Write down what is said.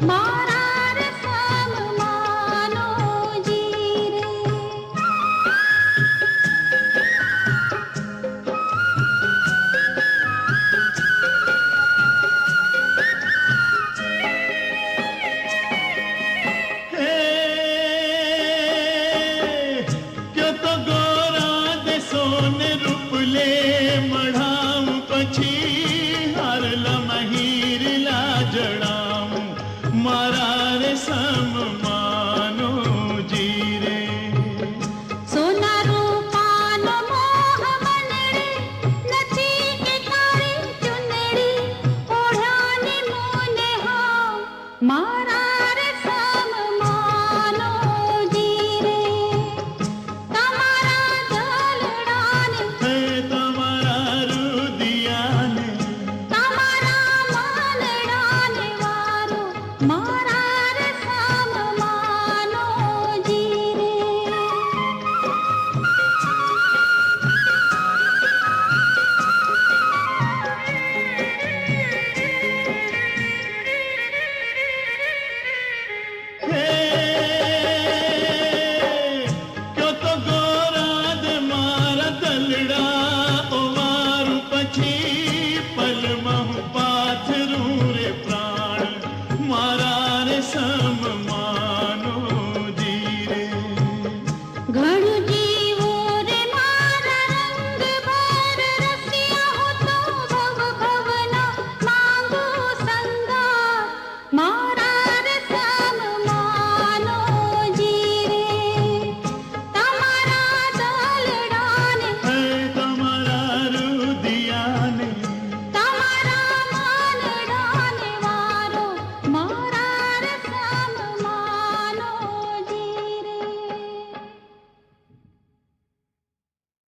મારા રસમ માનો જીરે क्यों तो गोरा दे सोने रूपले मढ़ाऊं पछी हारला महीरला जड़ाऊं मारा रे सम मानो जीरे સોના રૂપાનો મોહ મનડે નથી કે કાળી ચુંદડી ઓઢાને મોને હો મારા રસમ માનો જીરે તમારા જલડાને હે તમારા રુદિયાને તમારા માનડાને વારો મારા